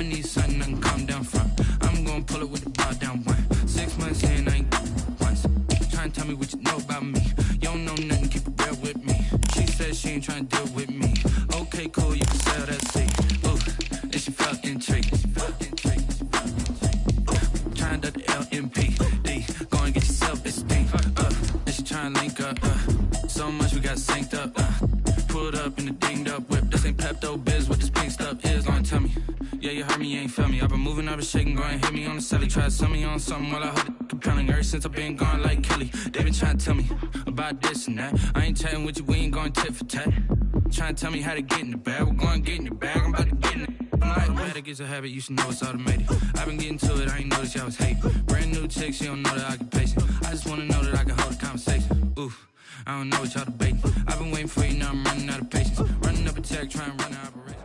need something I can calm down from. I'm gonna pull it with the bar down one. 6 months in, I ain't once. Trying to tell me what you know about me. You don't know nothing, keep it real with me. She said she ain't trying to deal with me. Okay, cool, you can sell that seat. Ooh, and she felt intrigued. Trying to the LMP. D, go and get your self-esteem. And she trying to link up. So much we got synced up. Pulled up in the dinged up whip. This ain't Pepto-Biz, what this pink stuff is. Gonna tell me. Yeah, you heard me, you ain't feel me. I've been moving, I've been shaking, go and hit me on the celly. Try to sell me on something while I hold it compelling. Ever since I've been gone like Kelly, they been trying to tell me about this and that. I ain't chatting with you, we ain't going tit for tat. Trying to tell me how to get in the bag. We're going to get in the bag, I'm about to get in it. I'm like, bad, it gets a habit, you should know it's automated. I've been getting to it, I ain't noticed y'all was hating. Brand new chick, she don't know the occupation. I just wanna know that I can hold a conversation. Oof, I don't know what y'all debating. I've been waiting for you, now I'm running out of patience. Running up a check, trying to run an operation.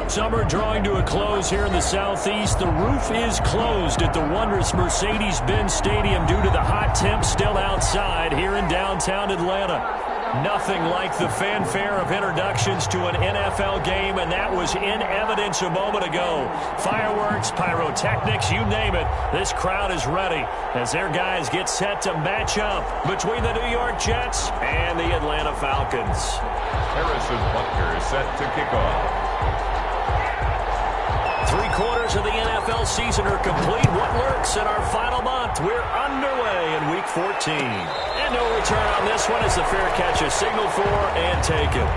Summer drawing to a close here in the Southeast. The roof is closed at the wondrous Mercedes-Benz Stadium due to the hot temps still outside here in downtown Atlanta. Nothing like the fanfare of introductions to an NFL game, and that was in evidence a moment ago. Fireworks, pyrotechnics, you name it. This crowd is ready as their guys get set to match up between the New York Jets and the Atlanta Falcons. Harrison Butker is set to kick off. 3/4 of the NFL season are complete. What lurks in our final month? We're underway in Week 14. And no return on this one as the fair catch is signaled for and taken.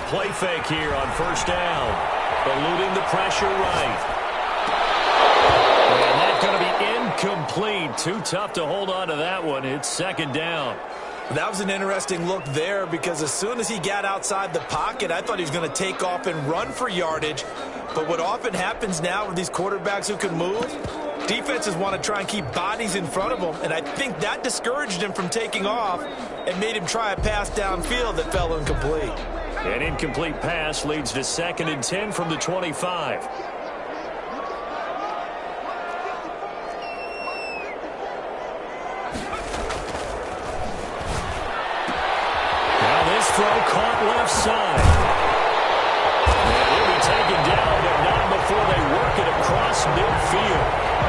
Play fake here on first down. Eluding the pressure right. And that's going to be incomplete. Too tough to hold on to that one. It's second down. That was an interesting look there because as soon as he got outside the pocket, I thought he was going to take off and run for yardage. But what often happens now with these quarterbacks who can move, defenses want to try and keep bodies in front of them, and I think that discouraged him from taking off and made him try a pass downfield that fell incomplete. An incomplete pass leads to 2nd and 10 from the 25. Now this throw caught left side. And he'll be taken down, but not before they work it across midfield.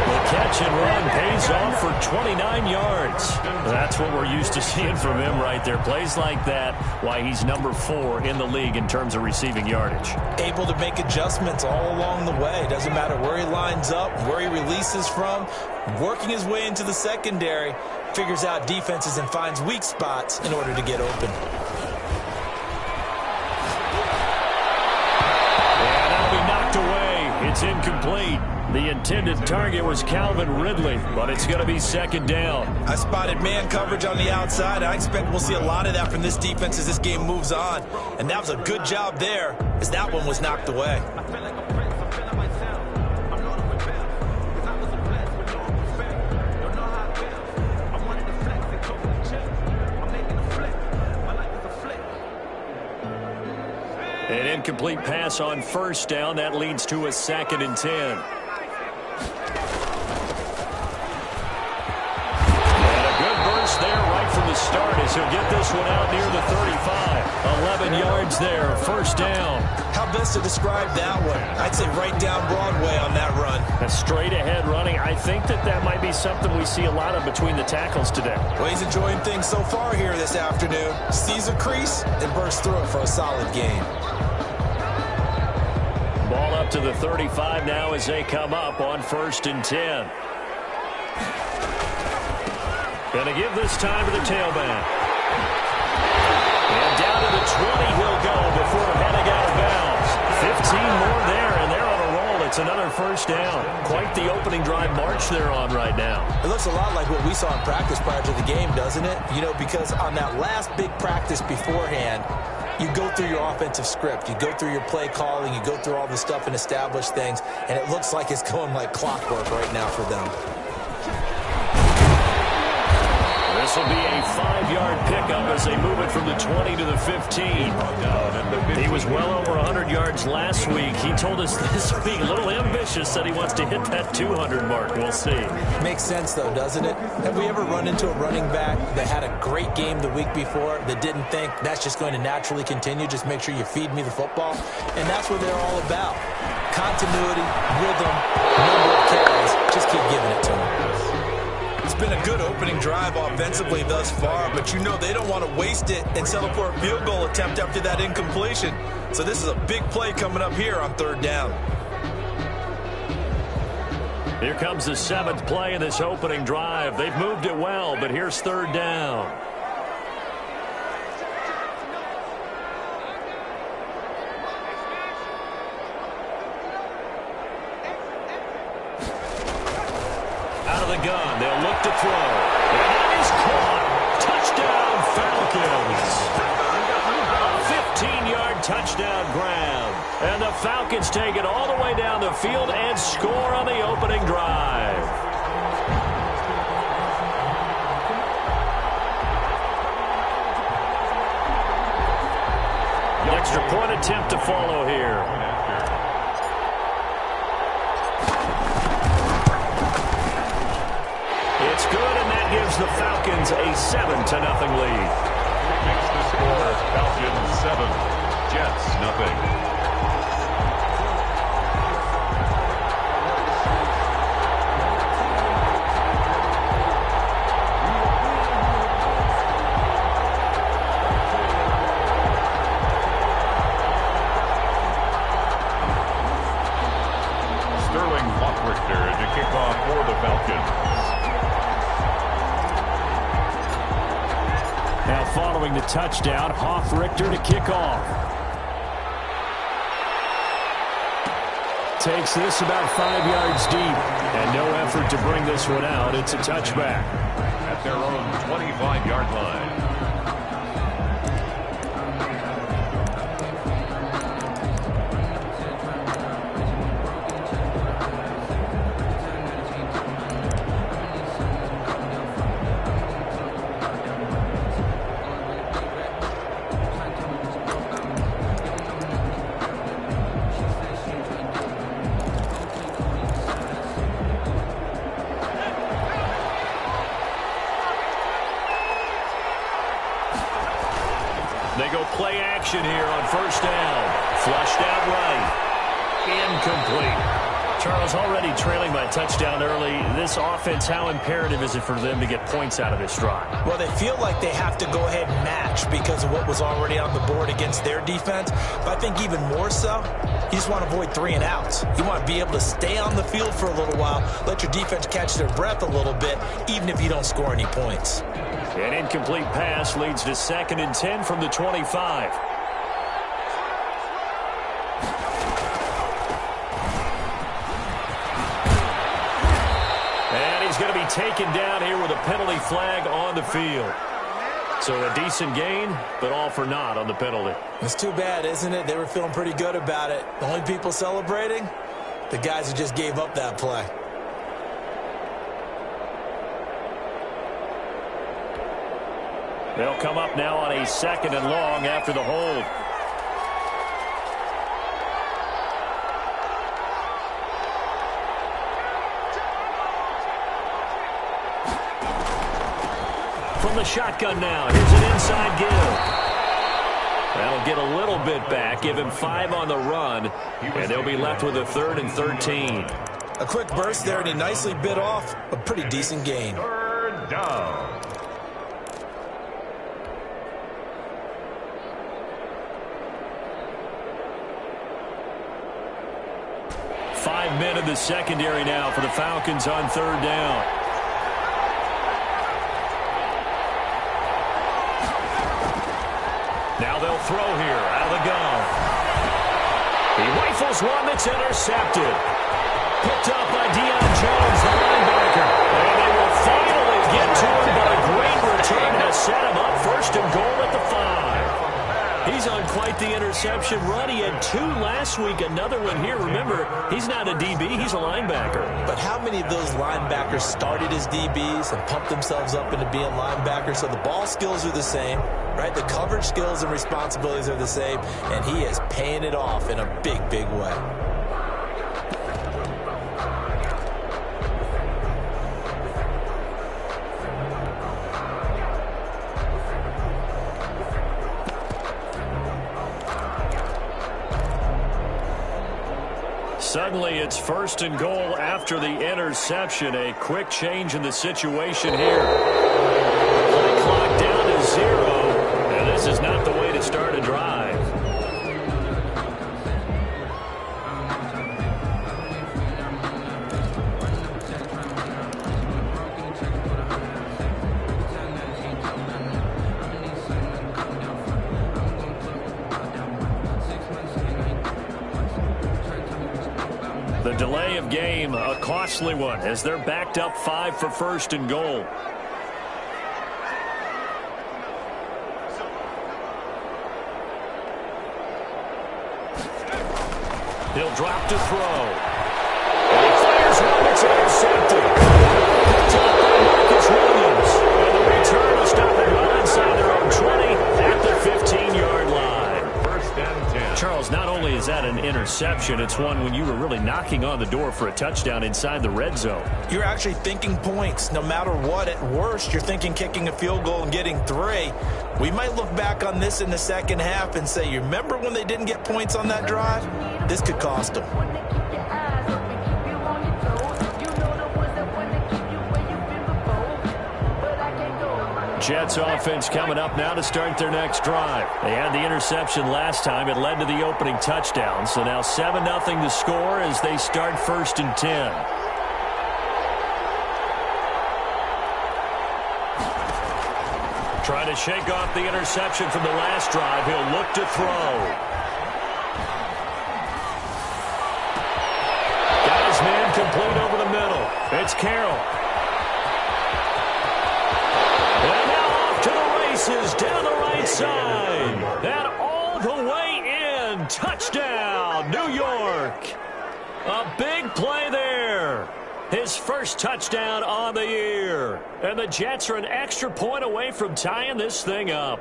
The catch and run pays off for 29 yards. That's what we're used to seeing from him right there. Plays like that, why he's number 4 in the league in terms of receiving yardage. Able to make adjustments all along the way. Doesn't matter where he lines up, where he releases from. Working his way into the secondary, figures out defenses and finds weak spots in order to get open. And that'll be knocked away. It's incomplete. The intended target was Calvin Ridley, but it's going to be 2nd down. I spotted man coverage on the outside. I expect we'll see a lot of that from this defense as this game moves on. And that was a good job there as that one was knocked away. An incomplete pass on first down. That leads to a 2nd and 10. Start as he'll get this one out near the 35. 11 yards there, first down. How best to describe that one? I'd say right down Broadway on that run. A straight ahead running. I think that might be something we see a lot of between the tackles today. Well, he's enjoying things so far here this afternoon. Sees a crease and bursts through it for a solid gain. Ball up to the 35 now as they come up on 1st and 10. Going to give this time to the tailback. And down to the 20 he'll go before heading out of bounds. 15 more there, and they're on a roll. It's It's another first down. Quite the opening drive march they're on right now. It looks a lot like what we saw in practice prior to the game, doesn't it? You know, because on that last big practice beforehand, you go through your offensive script. You go through your play calling. You go through all the stuff and establish things. And it looks like it's going like clockwork right now for them. This will be a 5-yard pickup as they move it from the 20 to the 15. He was well over 100 yards last week. He told us this week, a little ambitious, that he wants to hit that 200 mark. We'll see. Makes sense, though, doesn't it? Have we ever run into a running back that had a great game the week before that didn't think that's just going to naturally continue? Just make sure you feed me the football. And that's what they're all about. Continuity, rhythm, number of carries. Just keep giving it to them. It's been a good opening drive offensively thus far, but you know they don't want to waste it and settle for a field goal attempt after that incompletion. So this is a big play coming up here on third down. Here comes the 7th play in this opening drive. They've moved it well, but here's third down. Out of the gun, they'll look to throw. And that is caught. Touchdown, Falcons. A 15-yard touchdown grab. And the Falcons take it all the way down the field and score on the opening drive. The extra point attempt to follow here. It's good, and that gives the Falcons a 7-0 lead. Makes the score Falcons 7, Jets nothing. Sterling Lockrichter to kick off for the Falcons. Now following the touchdown, Hoff-Richter to kick off. Takes this about 5 yards deep. And no effort to bring this one out. It's a touchback. At their own 25-yard line. They go play action here on first down. Flushed out right. Incomplete. Charles, already trailing by touchdown early. This offense, how imperative is it for them to get points out of this drive? Well, they feel like they have to go ahead and match because of what was already on the board against their defense. But I think even more so, you just want to avoid 3 and outs. You want to be able to stay on the field for a little while, let your defense catch their breath a little bit, even if you don't score any points. An incomplete pass leads to 2nd and 10 from the 25. And he's going to be taken down here with a penalty flag on the field. So a decent gain, but all for naught on the penalty. It's too bad, isn't it? They were feeling pretty good about it. The only people celebrating, the guys who just gave up that play. They'll come up now on a 2nd and long after the hold. From the shotgun now, here's an inside give. That'll get a little bit back, give him 5 on the run, and they'll be left with a 3rd and 13. A quick burst there, and he nicely bit off a pretty decent gain. Third down. Five men in the secondary now for the Falcons on third down. Now they'll throw here out of the gun. He rifles one that's intercepted. Picked up by Deion Jones, the linebacker. And they will finally get to him, but a great return to set him up. First and goal at the 5. He's on quite the interception run. He had 2 last week, another one here. Remember, he's not a DB, he's a linebacker. But how many of those linebackers started as DBs and pumped themselves up into being linebackers? So the ball skills are the same, right? The coverage skills and responsibilities are the same, and he is paying it off in a big, big way. Suddenly, it's first and goal after the interception. A quick change in the situation here. Play clock down to 0, and this is not the way to start a drive. The delay of game, a costly one, as they're backed up 5 for first and goal. He'll drop to throw. And he fires one that's intercepted. Picked up by Marcus Williams. And the return will stop and run inside their own 20 at the 15-yard line. First and 10. Charles, not only is that an interception, it's one when you were really knocking on the door for a touchdown inside the red zone. You're actually thinking points no matter what. At worst, you're thinking kicking a field goal and getting 3. We might look back on this in the second half and say, you remember when they didn't get points on that drive? This could cost them. Jets offense coming up now to start their next drive. They had the interception last time. It led to the opening touchdown. So now 7-0 to score as they start first and 10. Trying to shake off the interception from the last drive. He'll look to throw. Got his man complete over the middle. It's Carroll. And now off to the races down the right side. And all the way in. Touchdown, New York. A big play there. His first touchdown on the year. And the Jets are an extra point away from tying this thing up.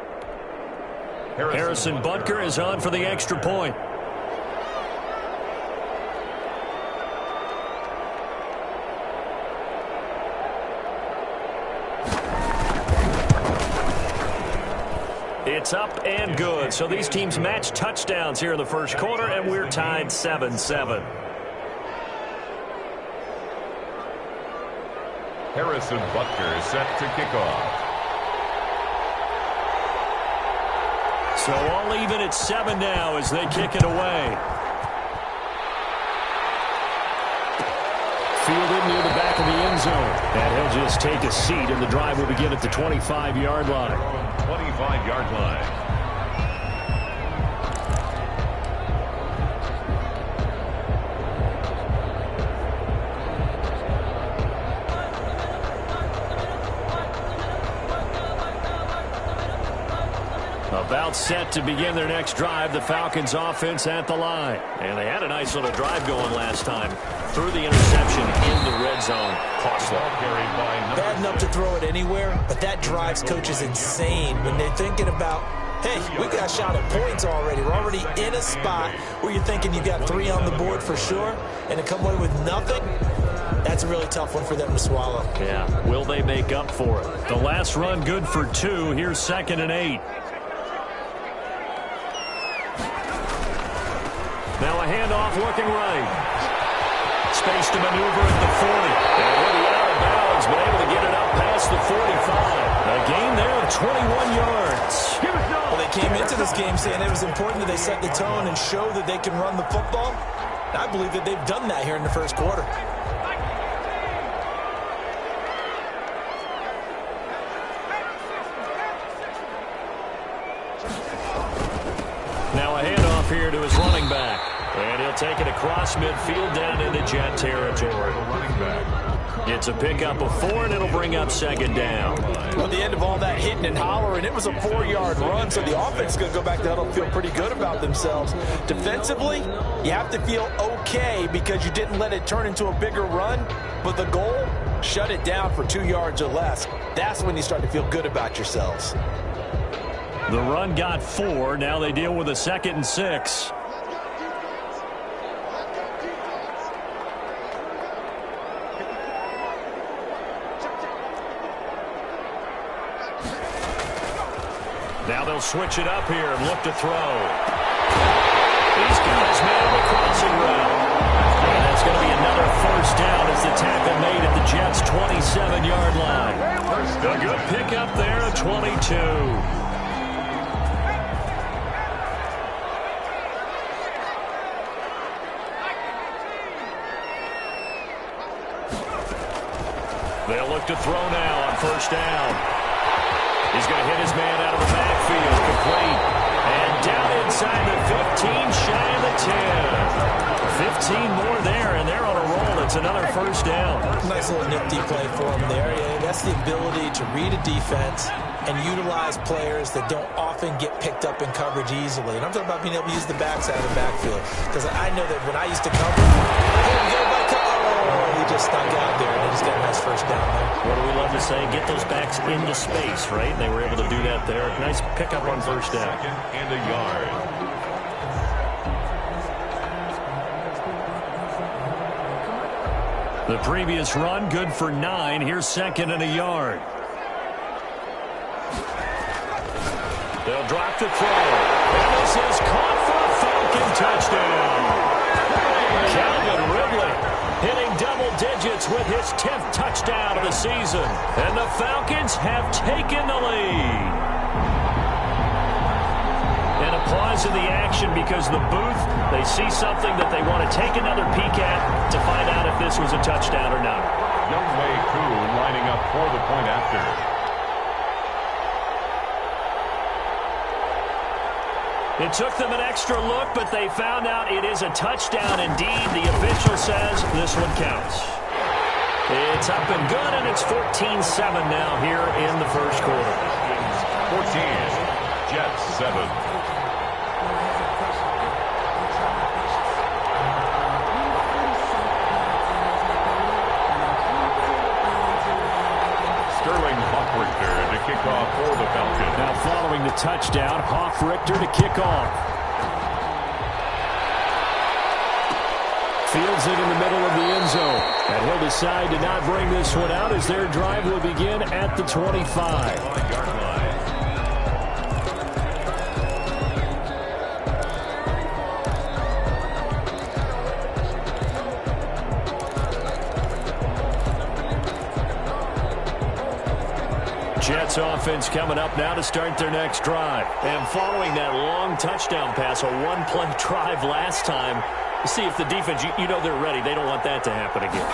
Harrison Butker is on for the extra point. It's up and good. So these teams match touchdowns here in the first quarter, and we're tied 7-7. Harrison Butker is set to kick off. So all even at 7 now as they kick it away. Fielded near the back of the end zone. And he'll just take a seat, and the drive will begin at the 25-yard line. 25-yard line. About set to begin their next drive, the Falcons offense at the line. And they had a nice little drive going last time. Through the interception in the red zone. Costly. Bad enough to throw it anywhere, but that drives coaches insane when they're thinking about, hey, we got a shot at points already. We're already in a spot where you're thinking you got 3 on the board for sure, and to come away with nothing, that's a really tough one for them to swallow. Yeah, will they make up for it? The last run good for 2. Here's 2nd and 8. Now a handoff looking right. Space to maneuver at the 40. And he'll be out of bounds, but able to get it up past the 45. A gain there of 21 yards. Well, they came into this game saying it was important that they set the tone and show that they can run the football. I believe that they've done that here in the first quarter. Now a handoff here to his running back. And take it across midfield down into Jet territory. It's a pickup of 4, and it'll bring up second down. Well, the end of all that hitting and hollering, it was a 4-yard run, so the offense is going to go back to huddle and feel pretty good about themselves. Defensively, you have to feel okay because you didn't let it turn into a bigger run, but the goal, shut it down for 2 yards or less. That's when you start to feel good about yourselves. The run got 4. Now they deal with a 2nd and 6. Now they'll switch it up here and look to throw. He's got his man on the crossing route. And that's going to be another first down as the tackle made at the Jets' 27-yard line. A good pickup there at 22. They'll look to throw now on first down. He's going to hit his man out of the backfield, complete. And down inside the 15, shy of the 10. 15 more there, and they're on a roll. It's another first down. Nice little nifty play for him there. Yeah, that's the ability to read a defense and utilize players that don't often get picked up in coverage easily. And I'm talking about being able to use the backside of the backfield. Because I know that when I used to cover, he just stuck out there, and they just got a nice first down there. What do we love to say? Get those backs into space, right? They were able to do that there. Nice pickup on first down. Second and a yard. The previous run, good for 9. Here's 2nd and a yard. They'll drop to throw. And this is caught for a Falcon touchdown. Calvin Ridley hitting double digits with his 10th touchdown of the season. And the Falcons have taken the lead. And applause in the action because the booth, they see something that they want to take another peek at to find out if this was a touchdown or not. Younghoe Koo lining up for the point after. It took them an extra look, but they found out it is a touchdown indeed. The official says this one counts. It's up and good, and it's 14-7 now here in the first quarter. 14, Jets 7. Sterling Hoffrichter to kick off for the Falcons. Now following the touchdown, Hoffrichter to kick off. Fields it in the middle of the end zone. And he'll decide to not bring this one out as their drive will begin at the 25. Jets offense coming up now to start their next drive. And following that long touchdown pass, a one-play drive last time, see if the defense, you know they're ready. They don't want that to happen again.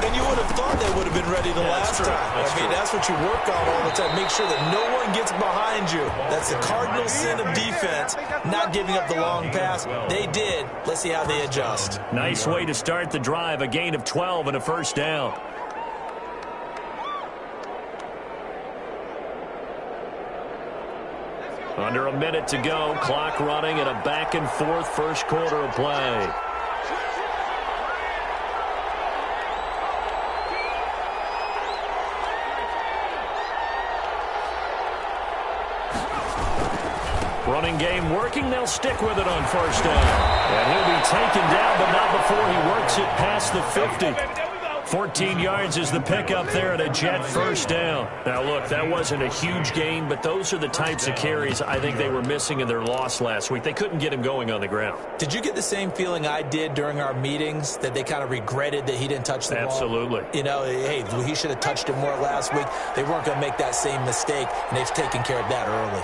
And you would have thought they would have been ready the last time. I mean, that's what you work on all the time. Make sure that no one gets behind you. That's the cardinal sin of defense, not giving up the long pass. They did. Let's see how they adjust. Nice way to start the drive, a gain of 12 and a first down. Under a minute to go, clock running, and a back-and-forth first quarter of play. Running game working, they'll stick with it on first down. And he'll be taken down, but not before he works it past the 50. 14 yards is the pickup there at a Jet first down. Now, look, that wasn't a huge gain, but those are the types of carries I think they were missing in their loss last week. They couldn't get him going on the ground. Did you get the same feeling I did during our meetings, that they kind of regretted that he didn't touch the ball? Absolutely. You know, hey, he should have touched it more last week. They weren't going to make that same mistake, and they've taken care of that early.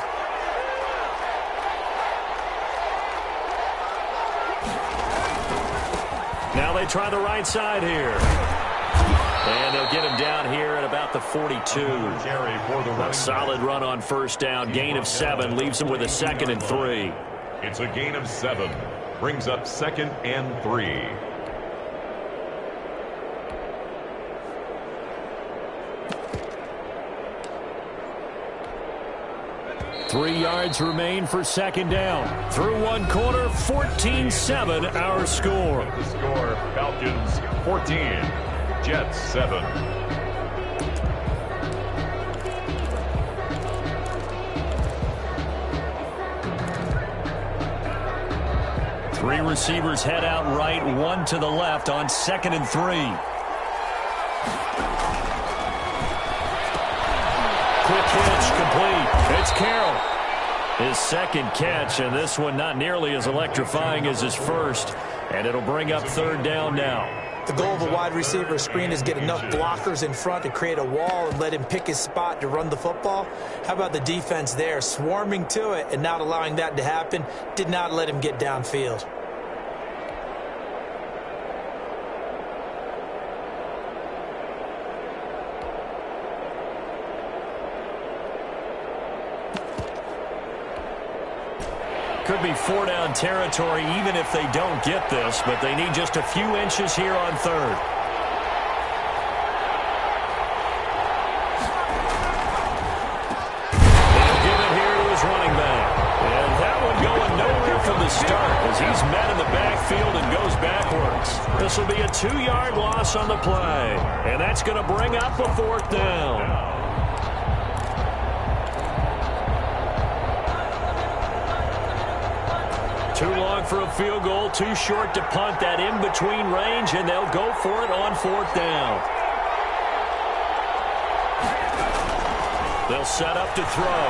Now they try the right side here. And they'll get him down here at about the 42. A solid run on first down. Gain of 7 leaves him with a 2nd and 3. It's a gain of 7. Brings up 2nd and 3. Three yards remain for second down. Through one quarter, 14-7 our score. The score, Falcons 14, Jets 7. Three receivers head out right, one to the left on 2nd and 3. Quick hitch, complete. It's Carroll. His second catch, and this one not nearly as electrifying as his first. And it'll bring up third down now. The goal of a wide receiver screen is get enough blockers in front to create a wall and let him pick his spot to run the football. How about the defense there, swarming to it and not allowing that to happen? Did not let him get downfield. Could be four-down territory even if they don't get this, but they need just a few inches here on third. They'll give it here to his running back. And that one going nowhere from the start as he's met in the backfield and goes backwards. This will be a 2-yard loss on the play, and that's going to bring up a fourth down. Too long for a field goal, too short to punt that in-between range, and they'll go for it on fourth down. They'll set up to throw.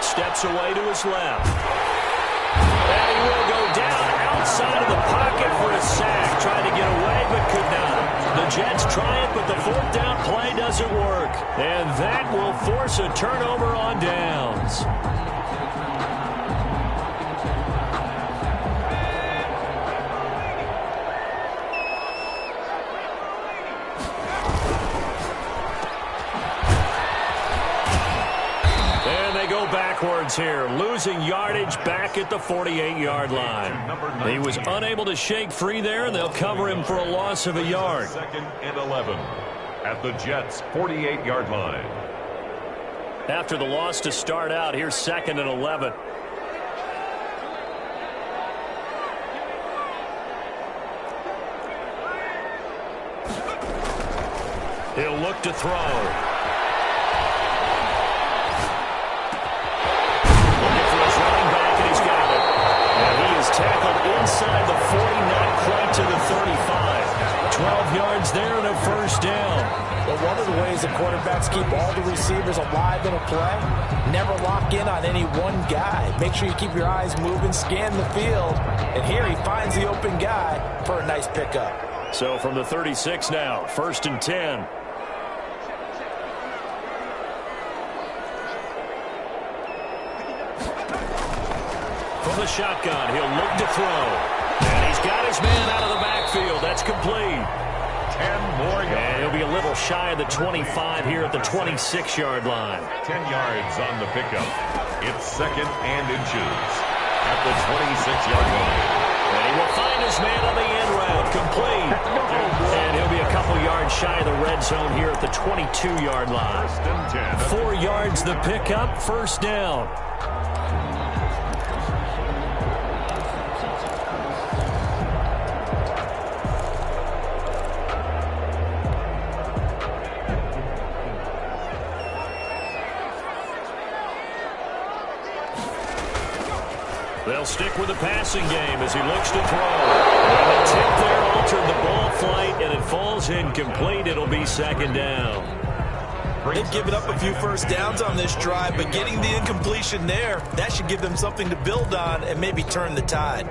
Steps away to his left. And he will go down outside of the pocket for a sack. Tried to get away, but could not. The Jets try it, but the fourth down play doesn't work. And that will force a turnover on downs. Backwards here, losing yardage back at the 48-yard line. He was unable to shake free there, and they'll cover him for a loss of a yard. 2nd and 11 at the Jets' 48-yard line. After the loss to start out, here's 2nd and 11. He'll look to throw. Tackled inside the 40, not quite to the 35. 12 yards there and a first down. Well, one of the ways the quarterbacks keep all the receivers alive in a play, never lock in on any one guy. Make sure you keep your eyes moving, scan the field. And here he finds the open guy for a nice pickup. So from the 36 now, 1st and 10. From the shotgun, he'll look to throw. And he's got his man out of the backfield. That's complete. 10 more yards. And he'll be a little shy of the 25 here at the 26-yard line. 10 yards on the pickup. It's 2nd and inches at the 26-yard line. And he will find his man on the end route. Complete. And he'll be a couple yards shy of the red zone here at the 22-yard line. 1st and 10. 4 yards the pickup, first down. They'll stick with the passing game as he looks to throw. And the tip there altered the ball flight, and it falls incomplete. It'll be 2nd down. They've given up a few first downs on this drive, but getting the incompletion there, that should give them something to build on and maybe turn the tide.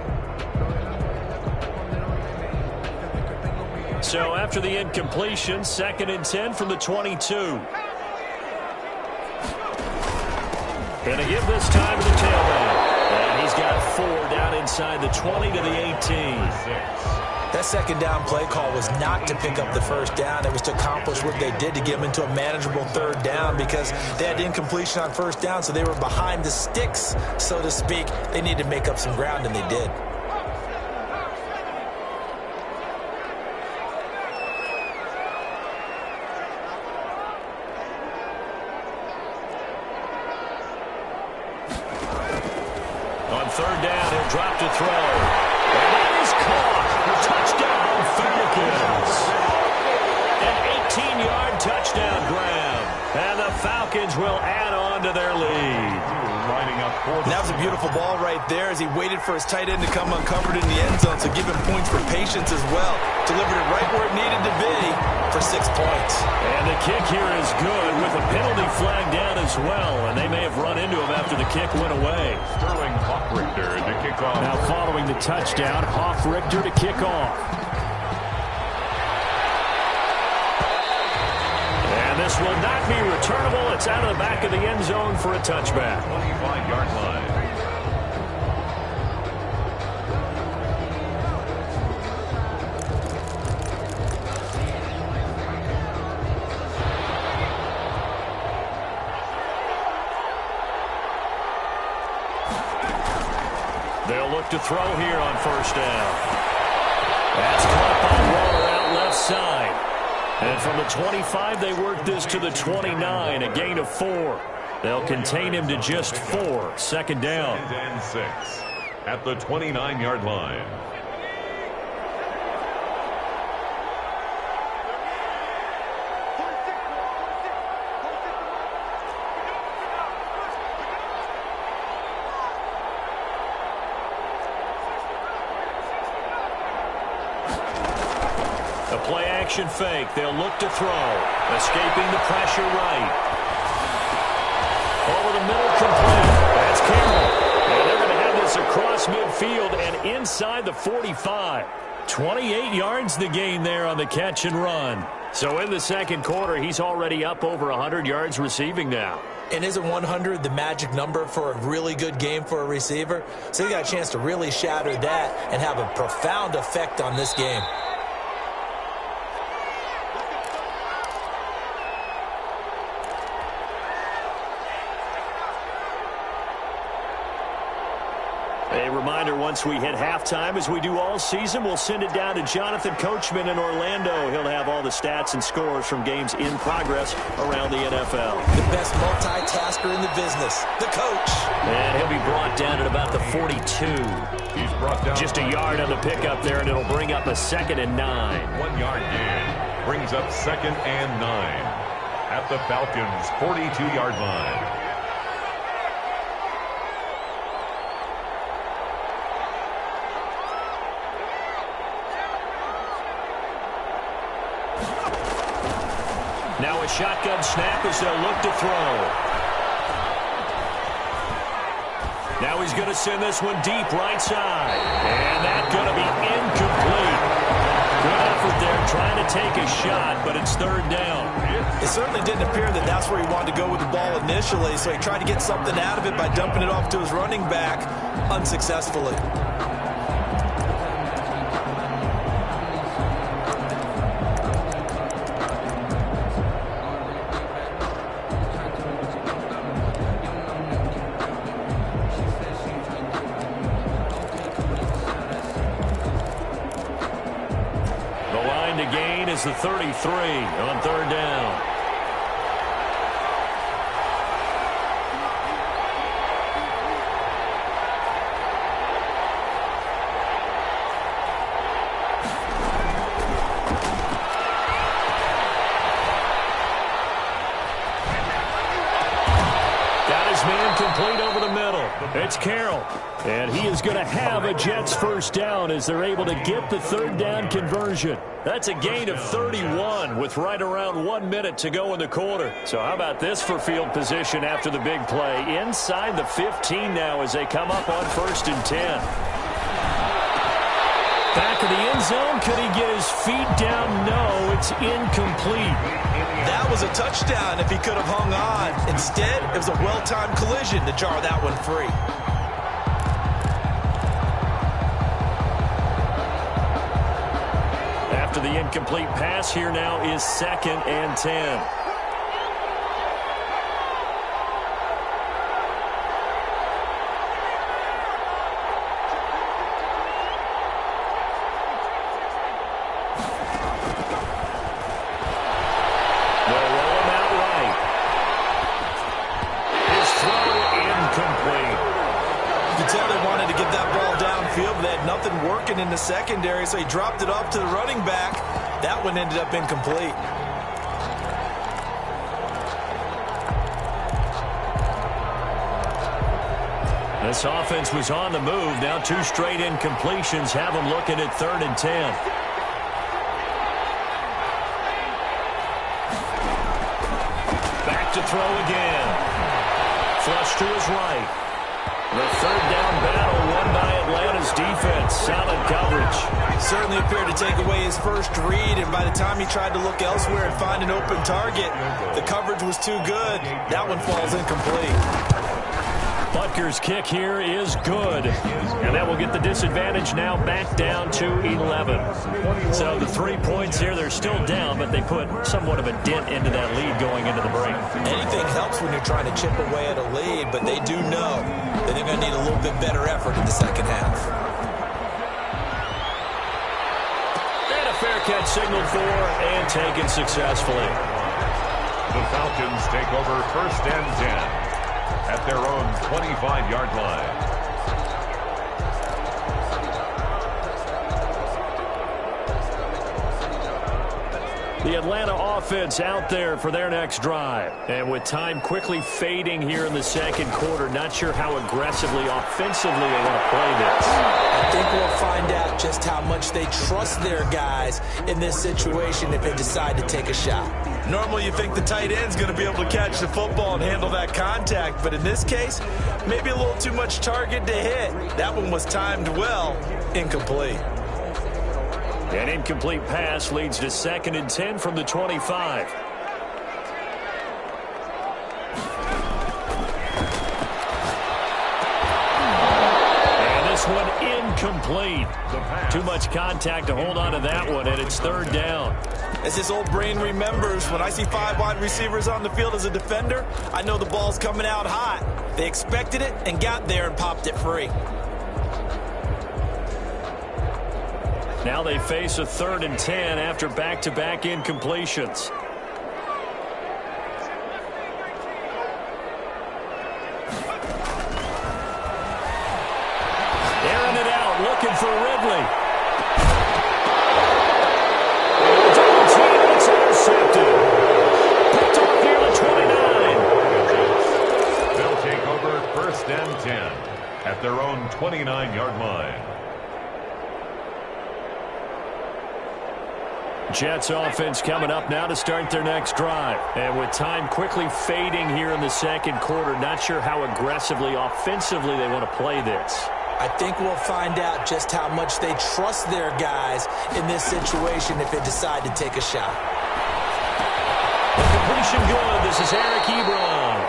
So after the incompletion, 2nd and 10 from the 22. And to give this time to the tailback. And he's got 4 down inside the 20 to the 18. That second down play call was not to pick up the first down. It was to accomplish what they did to get them into a manageable third down because they had incompletion on first down, so they were behind the sticks, so to speak. They needed to make up some ground, and they did. On third down, he'll drop to throw. And that is caught. Touchdown, Falcons. An 18-yard touchdown grab. And the Falcons will add on to their lead. Lining up for That was a beautiful ball right there as he waited for his tight end to come uncovered in the end zone, so give him points for patience as well. Delivered it right where it needed to be for 6 points. And the kick here is good with a penalty flag down as well, and they may have run into him after the kick went away. Sterling Hoffrichter to kick off. Now following the touchdown, Hoffrichter to kick off. And this will not be returnable. It's out of the back of the end zone for a touchback. 25-yard line. They'll look to throw here on first down. That's caught by Waller out left side. And from the 25, they work this to the 29, a gain of 4. They'll contain him to just 4. Second down. Second and 6 at the 29-yard line. A play-action fake. They'll look to throw. Escaping the pressure right. Over the middle, complete. That's Carroll. And they're going to have this across midfield and inside the 45. 28 yards the gain there on the catch and run. So in the second quarter, he's already up over 100 yards receiving now. And isn't 100 the magic number for a really good game for a receiver? So he got a chance to really shatter that and have a profound effect on this game. A reminder, once we hit halftime, as we do all season, we'll send it down to Jonathan Coachman in Orlando. He'll have all the stats and scores from games in progress around the NFL. The best multitasker in the business, the coach. And he'll be brought down at about the 42. He's brought down Just a yard on the pickup there, and it'll bring up a 2nd and 9. 1 yard gain. Brings up 2nd and 9 at the Falcons' 42-yard line. Now a shotgun snap as they'll look to throw. Now he's going to send this one deep right side. And that's going to be incomplete. Good effort there trying to take a shot, but it's third down. It certainly didn't appear that that's where he wanted to go with the ball initially, so he tried to get something out of it by dumping it off to his running back unsuccessfully. Is the 33 on third down. Got his man complete over the middle. It's Carroll. And he is going to have a Jets first down as they're able to get the third down conversion. That's a gain of 31 with right around 1 minute to go in the quarter. So how about this for field position after the big play? Inside the 15 now as they come up on 1st and 10. Back of the end zone. Could he get his feet down? No, it's incomplete. That was a touchdown if he could have hung on. Instead, it was a well-timed collision to jar that one free. After the incomplete pass, here now is 2nd and 10. In the secondary, so he dropped it off to the running back. That one ended up incomplete. This offense was on the move. Now 2 straight incompletions have them looking at 3rd and 10. Back to throw again. Flush to his right. The 3rd down battle won by Atlanta's defense. Solid coverage. Certainly appeared to take away his first read, and by the time he tried to look elsewhere and find an open target, the coverage was too good. That one falls incomplete. Butker's kick here is good. And that will get the disadvantage now back down to 11. So the 3 points here, they're still down, but they put somewhat of a dent into that lead going into the break. Anything helps when you're trying to chip away at a lead, but they do know that they're going to need a little bit better effort in the second half. And a fair catch signaled for and taken successfully. The Falcons take over 1st and 10. At their own 25-yard line. The Atlanta offense out there for their next drive. And with time quickly fading here in the second quarter, not sure how aggressively, offensively they want to play this. I think we'll find out just how much they trust their guys in this situation if they decide to take a shot. Normally you think the tight end's going to be able to catch the football and handle that contact, but in this case, maybe a little too much target to hit. That one was timed well, incomplete. An incomplete pass leads to 2nd and 10 from the 25. One incomplete. Too much contact to hold on to that one, and it's 3rd down. As this old brain remembers, when I see 5 wide receivers on the field as a defender, I know the ball's coming out hot. They expected it and got there and popped it free. Now they face a 3rd and 10 after back-to-back incompletions. Looking for Ridley. It's intercepted. Picked off near the 29. They'll take over 1st and 10 at their own 29-yard line. Jets offense coming up now to start their next drive. And with time quickly fading here in the second quarter, not sure how aggressively, offensively they want to play this. I think we'll find out just how much they trust their guys in this situation if they decide to take a shot. The completion good. This is Eric Ebron.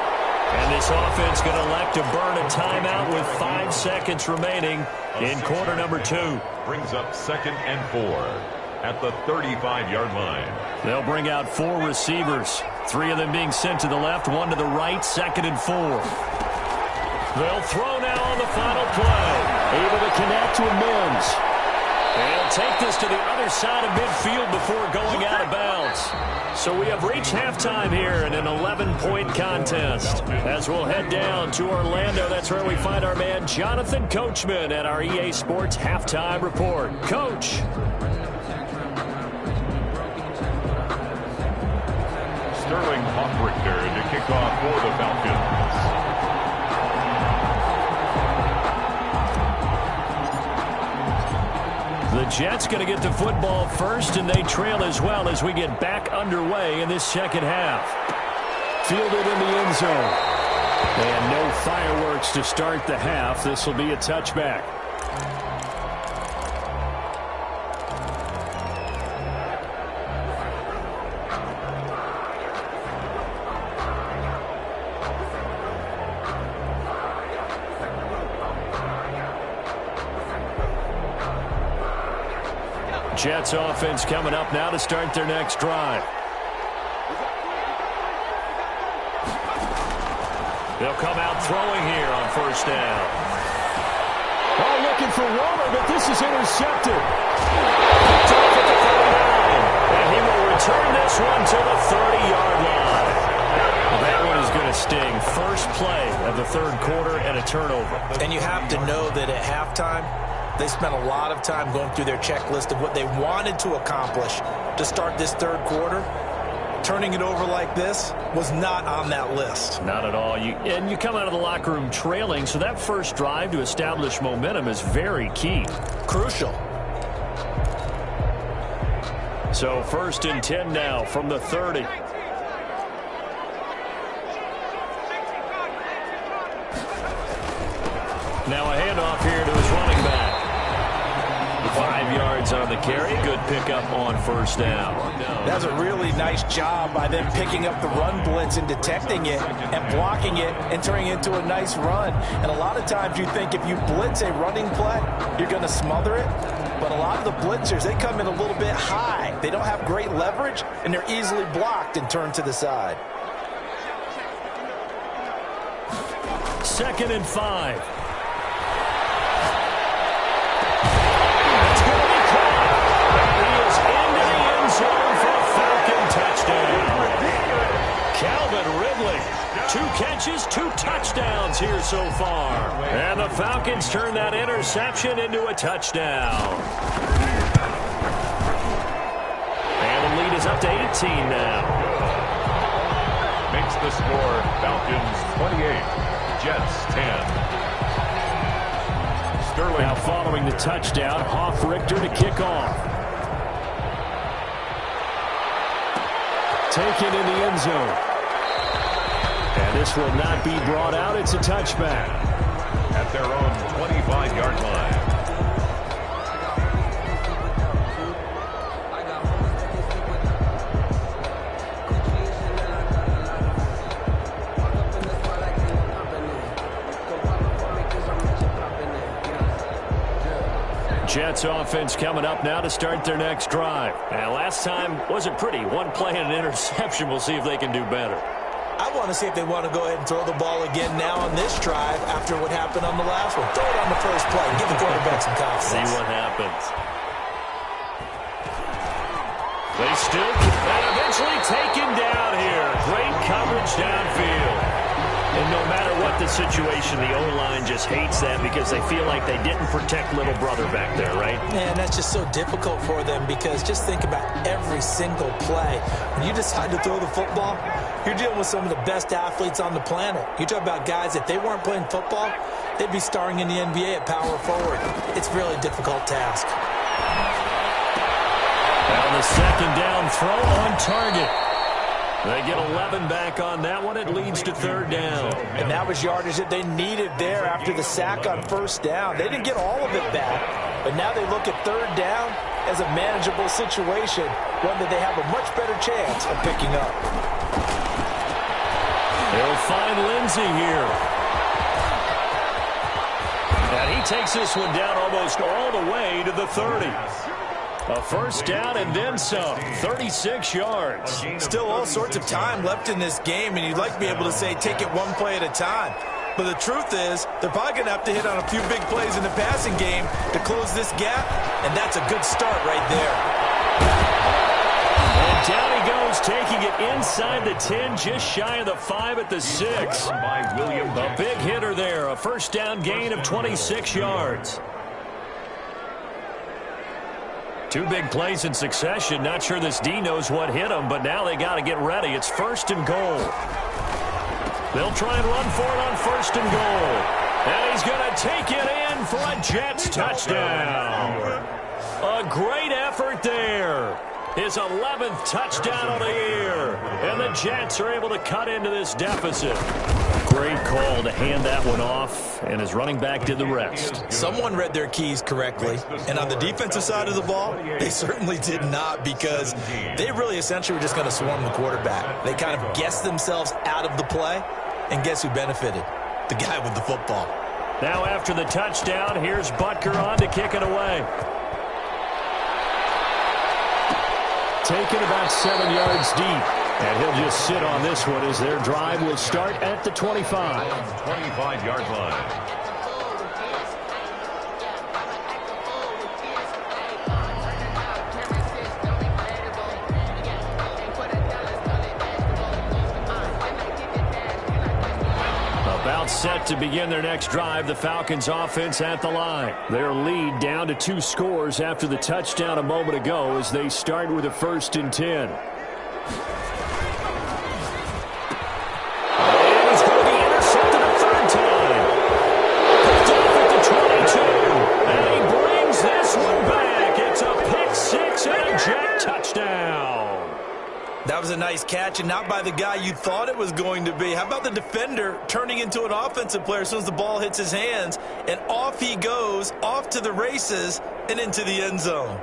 And this offense going to elect to burn a timeout with 5 seconds remaining in quarter number 2. Brings up 2nd and 4 at the 35-yard line. They'll bring out 4 receivers. 3 of them being sent to the left, 1 to the right, 2nd and 4. They'll throw now on the final play. Able to connect with Mims. And he'll take this to the other side of midfield before going out of bounds. So we have reached halftime here in an 11-point contest. As we'll head down to Orlando, that's where we find our man Jonathan Coachman at our EA Sports Halftime Report. Coach. Sterling Hoffrichter to kick off for the Falcons. The Jets going to get the football first, and they trail as well as we get back underway in this second half. Fielded in the end zone. And no fireworks to start the half. This will be a touchback. Jets offense coming up now to start their next drive. They'll come out throwing here on first down. Oh, looking for Waller, but this is intercepted. Picked off at the 39. And he will return this one to the 30-yard line. That one is going to sting. First play of the third quarter and a turnover. And you have to know that at halftime, they spent a lot of time going through their checklist of what they wanted to accomplish to start this third quarter. Turning it over like this was not on that list. Not at all. And you come out of the locker room trailing, so that first drive to establish momentum is very key. Crucial. So 1st and 10 now from the 30. Now a handoff here to his running back. 5 yards on the carry. Good pickup on first down. That's a really nice job by them picking up the run blitz and detecting it and blocking it and turning it into a nice run. And a lot of times you think if you blitz a running play, you're going to smother it. But a lot of the blitzers, they come in a little bit high. They don't have great leverage, and they're easily blocked and turned to the side. 2nd and 5. Calvin Ridley, 2 catches, 2 touchdowns here so far. And the Falcons turn that interception into a touchdown. And the lead is up to 18 now. Makes the score Falcons 28, Jets 10. Sterling. Now following the touchdown, Hoff-Richter to kick off. Taken in the end zone. And this will not be brought out. It's a touchback. At their own 25-yard line. Jets offense coming up now to start their next drive. And last time wasn't pretty. 1 play and an interception. We'll see if they can do better. I want to see if they want to go ahead and throw the ball again now on this drive after what happened on the last one. Throw it on the first play. Give the quarterback some confidence. See what happens. They still and eventually taken down here. Great coverage downfield. And no matter what the situation, the O-line just hates that because they feel like they didn't protect little brother back there, right? Man, that's just so difficult for them because just think about every single play. When you decide to throw the football, you're dealing with some of the best athletes on the planet. You talk about guys, if they weren't playing football, they'd be starring in the NBA at power forward. It's a really difficult task. Now the second down throw on target. They get 11 back on that one. It leads to 3rd down. And that was yardage that they needed there after the sack on first down. They didn't get all of it back, but now they look at 3rd down as a manageable situation, one that they have a much better chance of picking up. They'll find Lindsey here. And he takes this one down almost all the way to the 30. A first down and then some. 36 yards. Still all sorts of time left in this game, and you'd like to be able to say take it 1 play at a time. But the truth is, they're probably going to have to hit on a few big plays in the passing game to close this gap, and that's a good start right there. And down he goes, taking it inside the 10, just shy of the 5 at the 6. A big hitter there, a first down gain of 26 yards. 2 big plays in succession. Not sure this D knows what hit him, but now they got to get ready. It's 1st and goal. They'll try and run for it on 1st and goal. And he's going to take it in for a Jets touchdown. A great effort there. His 11th touchdown of the year. And the Jets are able to cut into this deficit. Great call to hand that one off, and his running back did the rest. Someone read their keys correctly, and on the defensive side of the ball, they certainly did not, because they really essentially were just going to swarm the quarterback. They kind of guessed themselves out of the play, and guess who benefited? The guy with the football. Now after the touchdown, here's Butker on to kick it away. taken about 7 yards deep. And he'll just sit on this one as their drive will start at the 25. 25-yard line. About set to begin their next drive, the Falcons offense at the line. Their lead down to 2 scores after the touchdown a moment ago as they start with a 1st and 10. And he's going to be intercepted a 3rd time. Picked off at the 22. And he brings this one back. It's a pick 6 and a jet touchdown. That was a nice catch, and not by the guy you thought it was going to be. How about the defender turning into an offensive player as soon as the ball hits his hands, and off he goes, off to the races, and into the end zone.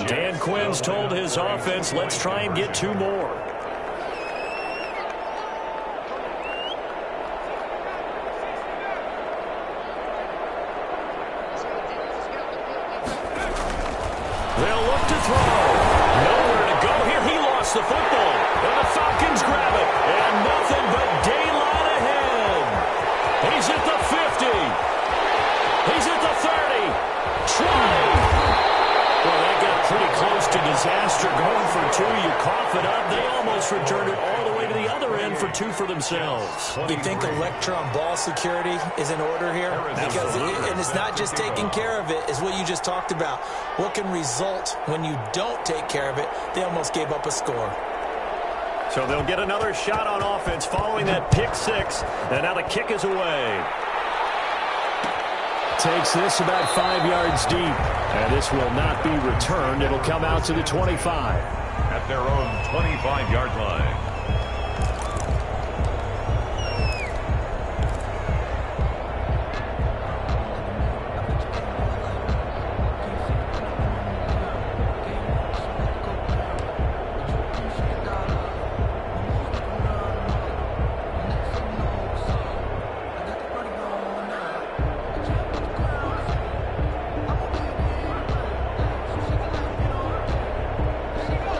Dan Quinn's told his offense, let's try and get 2 more. They'll look to throw. Nowhere to go here. He lost the football. And the Falcons grab it. And nothing but daylight ahead. He's at the 50. He's at the 30. 20. Well, that got pretty close to disaster. Going for 2. You cough it up. They almost returned it all the way to the other end for 2 for themselves. You think electron ball security is in order here? Because and it's not just taking care of it, it's what you just talked about. What can result when you don't take care of it? They almost gave up a score. So they'll get another shot on offense following that pick 6. And now the kick is away. Takes this about 5 yards deep. And this will not be returned. It'll come out to the 25. At their own 25-yard line.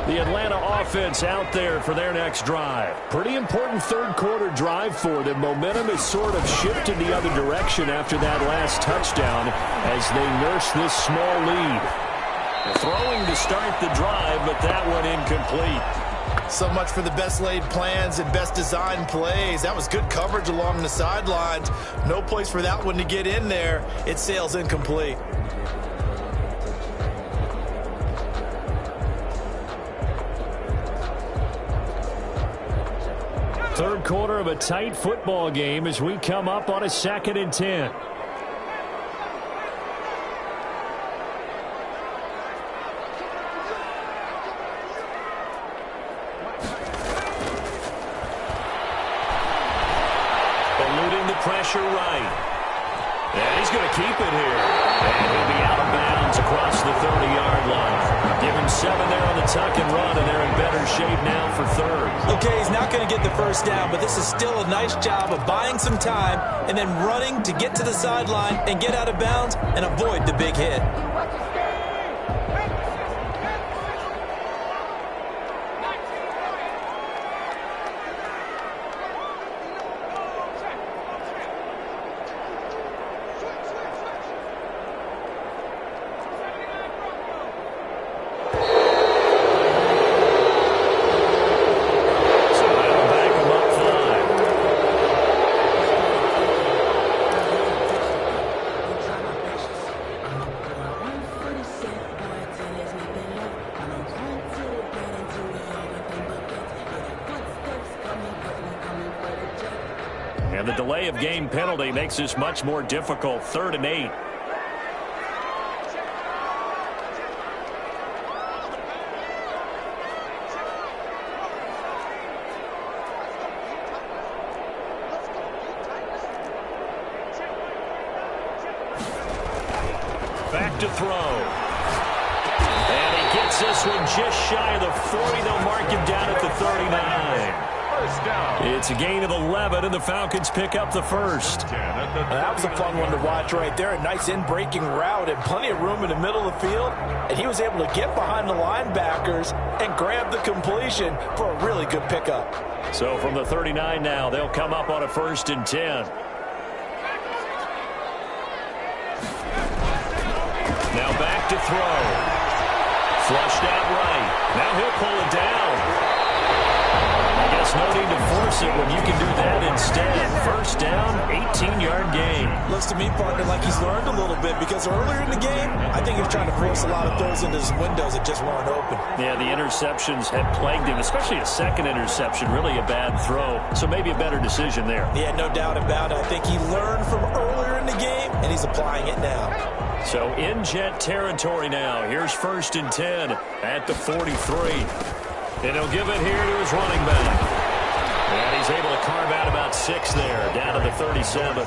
The Atlanta offense out there for their next drive. Pretty important 3rd quarter drive for them. Momentum has sort of shifted the other direction after that last touchdown as they nurse this small lead. Throwing to start the drive, but that one incomplete. So much for the best laid plans and best designed plays. That was good coverage along the sidelines. No place for that one to get in there. It sails incomplete. 3rd quarter of a tight football game as we come up on a 2nd and 10. Eluding the pressure right. And he's going to keep it here. And he'll be out of bounds across the 30-yard line. Give him 7 there on the tuck and run, and they're in better shape now for 3rd. Okay, he's not going to get the first down, but this is still a nice job of buying some time and then running to get to the sideline and get out of bounds and avoid the big hit. And the delay of game penalty makes this much more difficult. 3rd and 8. Back to throw. And he gets gets this one just shy of the 40. They'll mark him down at the 39. It's a gain of 11, and the Falcons pick up the first. That was a fun one to watch right there. A nice in-breaking route and plenty of room in the middle of the field. And he was able to get behind the linebackers and grab the completion for a really good pickup. So from the 39 now, they'll come up on a 1st and 10. Now back to throw. Flushed out right. Now he'll pull it down. No need to force it when you can do that instead. 1st down, 18-yard gain. Looks to me, partner, like he's learned a little bit because earlier in the game, I think he was trying to force a lot of throws into his windows that just weren't open. Yeah, the interceptions had plagued him, especially a second interception, really a bad throw. So maybe a better decision there. Yeah, no doubt about it. I think he learned from earlier in the game, and he's applying it now. So in Jet territory now. Here's 1st and 10 at the 43. And he'll give it here to his running back. And he's able to carve out about 6 there, down to the 37.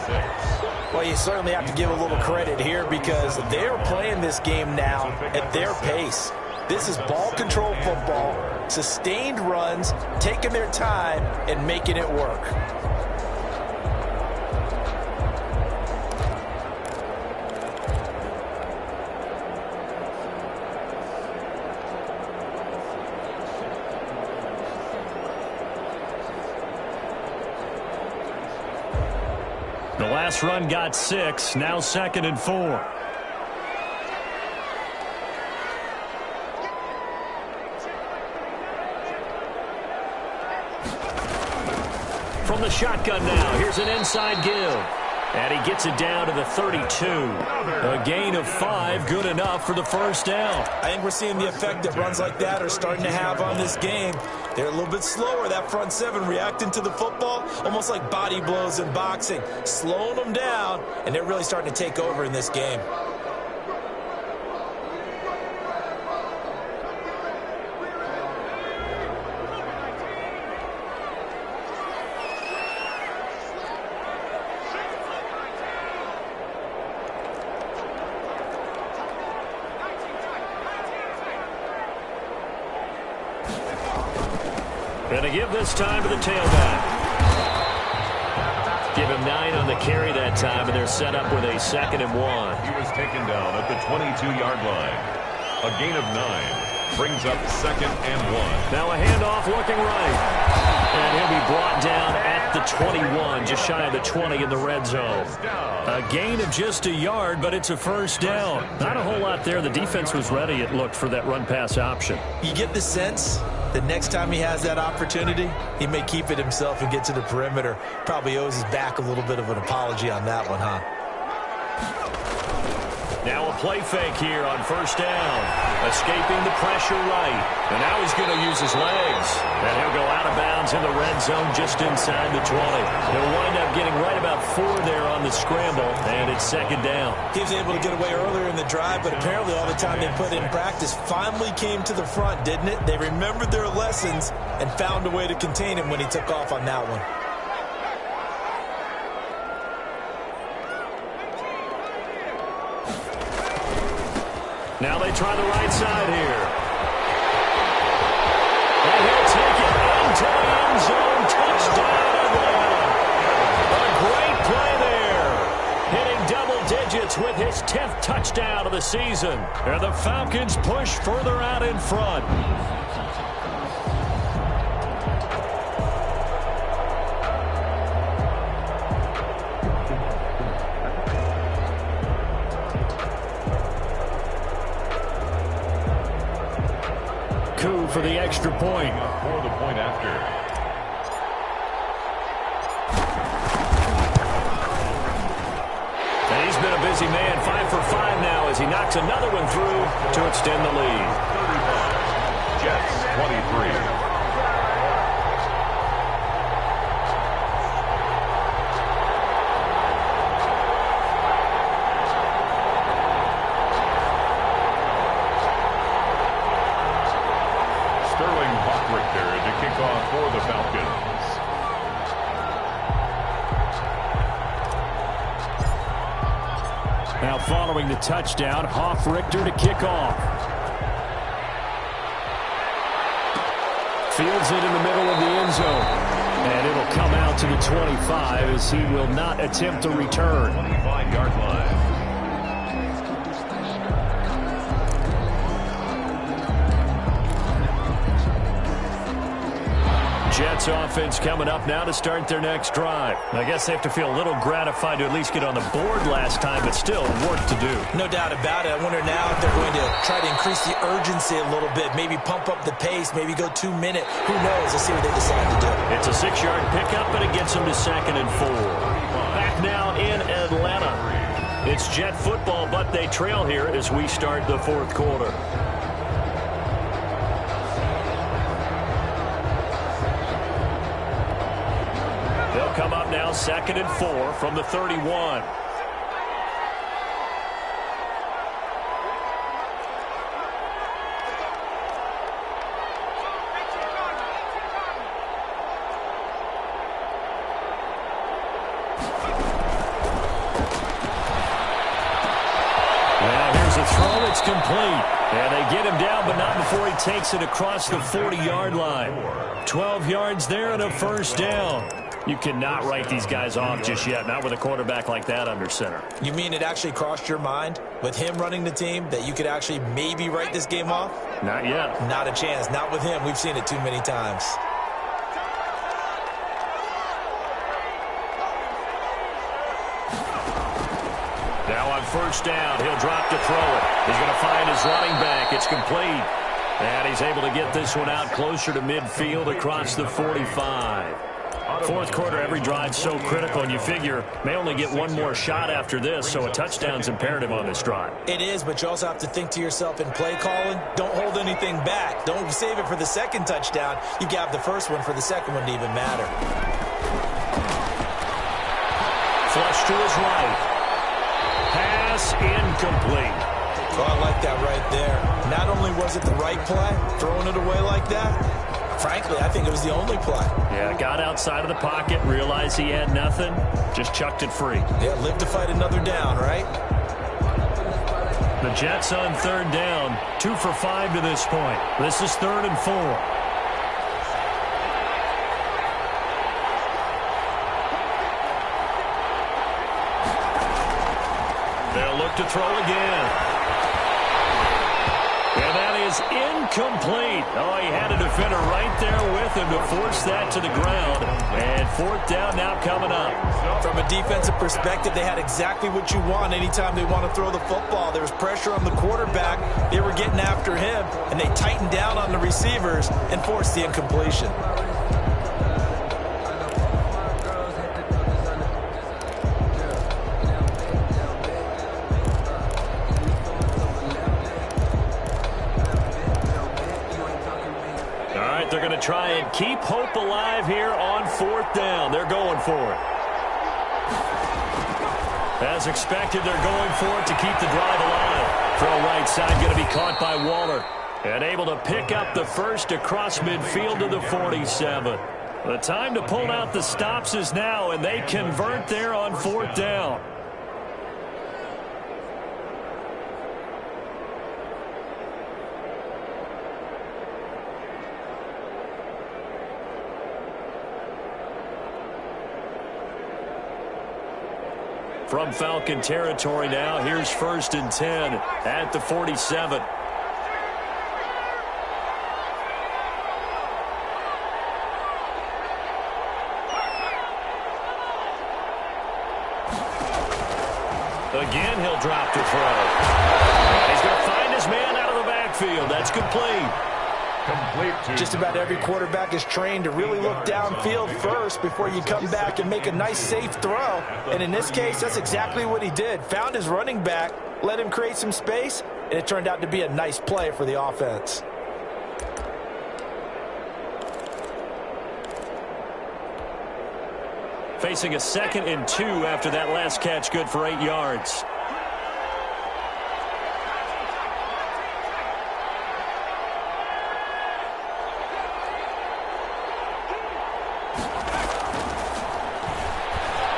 Well, you certainly have to give a little credit here because they're playing this game now at their pace. This is ball control football, sustained runs, taking their time, and making it work. The last run got 6, now 2nd and 4. From the shotgun now, here's an inside give. And he gets it down to the 32. A gain of 5, good enough for the 1st down. I think we're seeing the effect that runs like that are starting to have on this game. They're a little bit slower, that front 7, reacting to the football, almost like body blows in boxing, slowing them down, and they're really starting to take over in this game. Going to give this time to the tailback. Give him 9 on the carry that time, and they're set up with a 2nd and 1. He was taken down at the 22-yard line. A gain of 9 brings up 2nd and 1. Now a handoff looking right. And he'll be brought down at the 21, just shy of the 20 in the red zone. A gain of just a yard, but it's a 1st down. Not a whole lot there. The defense was ready, it looked, for that run-pass option. You get the sense the next time he has that opportunity, he may keep it himself and get to the perimeter. Probably owes his back a little bit of an apology on that one, huh? Now a play fake here on 1st down. Escaping the pressure right. And now he's going to use his legs. And he'll go out of bounds in the red zone just inside the 20. He'll wind up getting right about 4 there on the scramble. And it's 2nd down. He was able to get away earlier in the drive, but apparently all the time they put in practice finally came to the front, didn't it? They remembered their lessons and found a way to contain him when he took off on that one. Now they try the right side here. And he'll take it into the end zone. Touchdown, Atlanta. A great play there. Hitting double digits with his 10th touchdown of the season. And the Falcons push further out in front. For the extra point. For the point after. And he's been a busy man, 5 for 5 now as he knocks another one through to extend the lead. 35. Jets 23. For the Falcons. Now following the touchdown, Hofrichter to kick off. Fields it in the middle of the end zone. And it'll come out to the 25 as he will not attempt to return. 25-yard line. Jets offense coming up now to start their next drive. I guess they have to feel a little gratified to at least get on the board last time, but still work to do. No doubt about it. I wonder now if they're going to try to increase the urgency a little bit, maybe pump up the pace, maybe go 2 minute. Who knows? Let's see what they decide to do. It's a 6-yard pickup, and it gets them to 2nd and 4. Back now in Atlanta. It's Jet football, but they trail here as we start the 4th quarter. They'll come up now 2nd and 4 from the 31. It's complete. And they get him down, but not before he takes it across the 40-yard line. 12 yards there and a first down. You cannot write these guys off just yet, not with a quarterback like that under center. You mean it actually crossed your mind with him running the team that you could actually maybe write this game off? Not yet. Not a chance. Not with him. We've seen it too many times. Now on first down, he'll drop to throw it. He's going to find his running back. It's complete. And he's able to get this one out closer to midfield across the 45. 4th quarter, every drive so critical, and you figure may only get one more shot after this, so a touchdown's imperative on this drive. It is, but you also have to think to yourself in play calling, don't hold anything back. Don't save it for the second touchdown. You can have the first one for the second one to even matter. Flush to his right. Pass incomplete. Oh, I like that right there. Not only was it the right play, throwing it away like that, frankly, I think it was the only play. Yeah, got outside of the pocket, realized he had nothing, just chucked it free. Yeah, live to fight another down, right? The Jets on 3rd down, 2 for 5 to this point. This is 3rd and 4. To throw again. And that is incomplete. Oh, he had a defender right there with him to force that to the ground. And 4th down now coming up. From a defensive perspective, they had exactly what you want anytime they want to throw the football. There was pressure on the quarterback. They were getting after him, and they tightened down on the receivers and forced the incompletion. They're going to try and keep hope alive here on 4th down. They're going for it. As expected, they're going for it to keep the drive alive. Throw right side going to be caught by Waller. And able to pick up the first across midfield to the 47. The time to pull out the stops is now, and they convert there on 4th down. From Falcon territory now, here's 1st and 10 at the 47. Again, he'll drop to throw. He's going to find his man out of the backfield. That's complete. Just about every quarterback is trained to really look downfield first before you come back and make a nice, safe throw. And in this case, that's exactly what he did. Found his running back, let him create some space, and it turned out to be a nice play for the offense. Facing a 2nd and 2 after that last catch, good for 8 yards.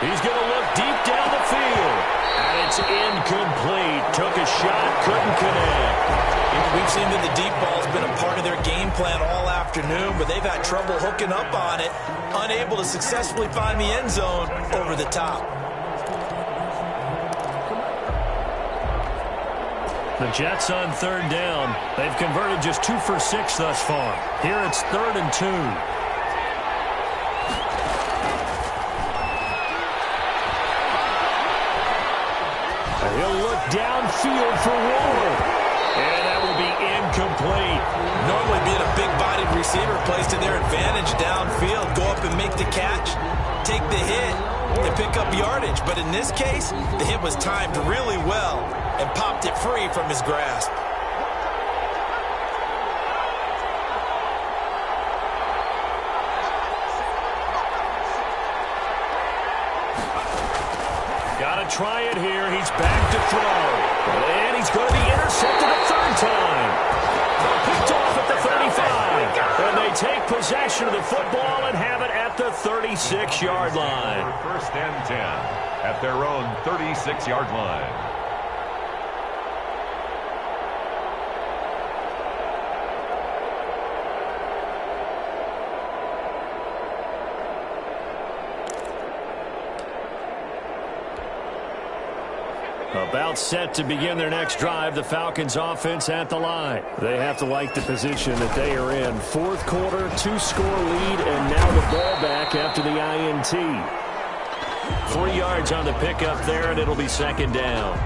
He's going to look deep down the field. And it's incomplete. Took a shot, couldn't connect. We've seen that the deep ball's been a part of their game plan all afternoon, but they've had trouble hooking up on it, unable to successfully find the end zone over the top. The Jets on third down. They've converted just 2 for 6 thus far. Here it's 3rd and 2. He'll look downfield for Waller. And that will be incomplete. Normally being a big-bodied receiver plays to their advantage downfield. Go up and make the catch, take the hit, and pick up yardage. But in this case, the hit was timed really well and popped it free from his grasp. Got to try it here. He's back to throw. And he's going to be intercepted a third time. Picked off at the 35. And they take possession of the football and have it at the 36-yard line. 1st and 10 at their own 36-yard line. About set to begin their next drive, the Falcons offense at the line. They have to like the position that they are in. 4th quarter, 2-score lead, and now the ball back after the INT. 3 yards on the pickup there, and it'll be 2nd down.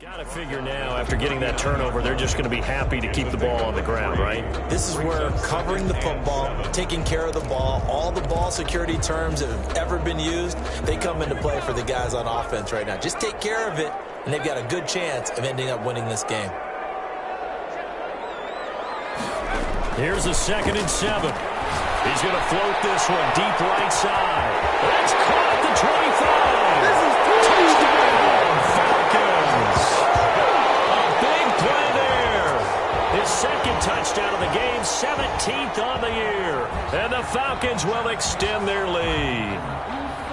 Got to figure now, after getting that turnover, they're just going to be happy to keep the ball on the ground, right? This is where covering the football, taking care of the ball, all the ball security terms that have ever been used, they come into play for the guys on offense right now. Just take care of it, and they've got a good chance of ending up winning this game. Here's a 2nd and 7. He's going to float this one deep right side. That's caught at the 25. This is touchdown, Falcons. A big play there. His 2nd touchdown of the game, 17th on the year. And the Falcons will extend their lead.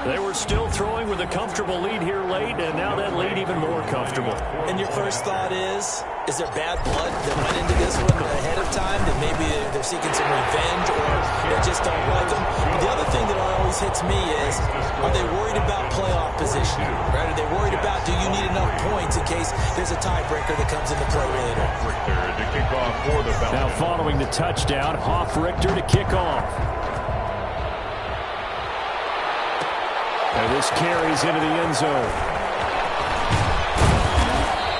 They were still throwing with a comfortable lead here late, and now that lead even more comfortable. And your first thought is there bad blood that went into this one ahead of time, that maybe they're seeking some revenge or they just don't like them? But the other thing that always hits me is, are they worried about playoff position? Right? Are they worried about, do you need enough points in case there's a tiebreaker that comes into play later? Richter to kick off for the Falcons. Now following the touchdown, Richter to kick off. And this carries into the end zone.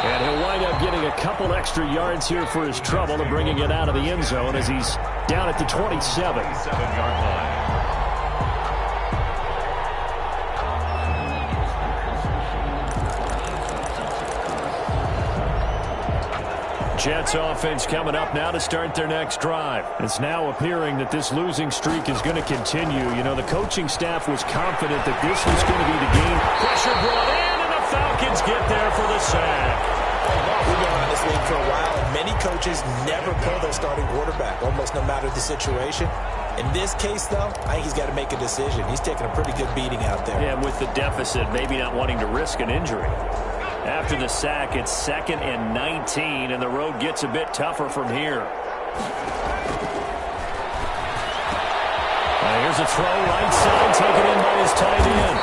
And he'll wind up getting a couple extra yards here for his trouble and bringing it out of the end zone as he's down at the 27. 27-yard line. Jets offense coming up now to start their next drive. It's now appearing that this losing streak is going to continue. You know, the coaching staff was confident that this was going to be the game. Pressure brought in, and the Falcons get there for the sack. We've been around this league for a while, and many coaches never pull their starting quarterback, almost no matter the situation. In this case, though, I think he's got to make a decision. He's taking a pretty good beating out there. Yeah, with the deficit, maybe not wanting to risk an injury. After the sack, it's 2nd and 19, and the road gets a bit tougher from here. Here's a throw right side, taken in by his tight end.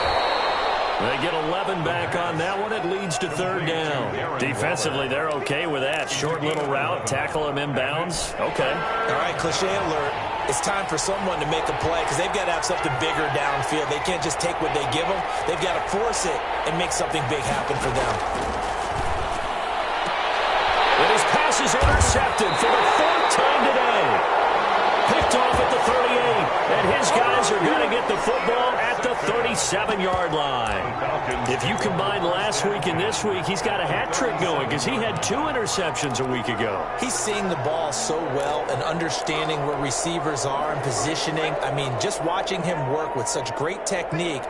They get 11 back on that one. It leads to 3rd down. Defensively, they're okay with that. Short little route, tackle him inbounds. Okay. All right, cliche alert. It's time for someone to make a play because they've got to have something bigger downfield. They can't just take what they give them. They've got to force it and make something big happen for them. And his pass is intercepted for the 4th time today. Picked off at the 38, and his guys are going to get the football at the 37-yard line. If you combine last week and this week, he's got a hat trick going because he had 2 interceptions a week ago. He's seeing the ball so well and understanding where receivers are and positioning. I mean, just watching him work with such great technique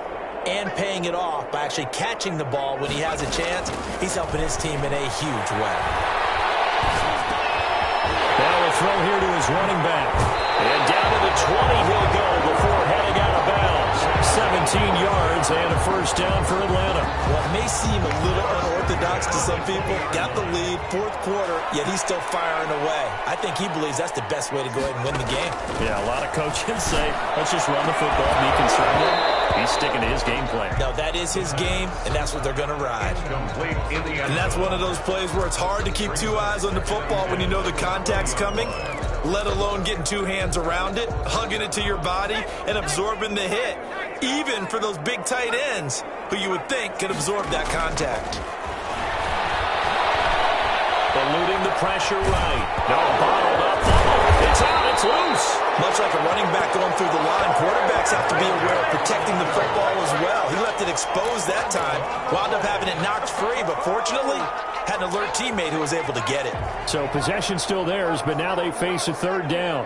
and paying it off by actually catching the ball when he has a chance, he's helping his team in a huge way. Now a throw here to his running back. And down to the 20 he'll go before heading out of bounds. 17 yards and a 1st down for Atlanta. Well, it may seem a little unorthodox to some people. Got the lead, 4th quarter, yet he's still firing away. I think he believes that's the best way to go ahead and win the game. Yeah, a lot of coaches say, let's just run the football, be conservative. He's sticking to his game plan. No, that is his game, and that's what they're going to ride. And that's one of those plays where it's hard to keep 2 eyes on the football when you know the contact's coming, let alone getting 2 hands around it, hugging it to your body, and absorbing the hit, even for those big tight ends who you would think could absorb that contact. Eluding the pressure right. No, bottled up. It's out. It's loose. Much like a running back going through the line, quarterbacks have to be aware of protecting the football as well. He left it exposed that time, wound up having it knocked free, but fortunately had an alert teammate who was able to get it. So possession still theirs, but now they face a 3rd down.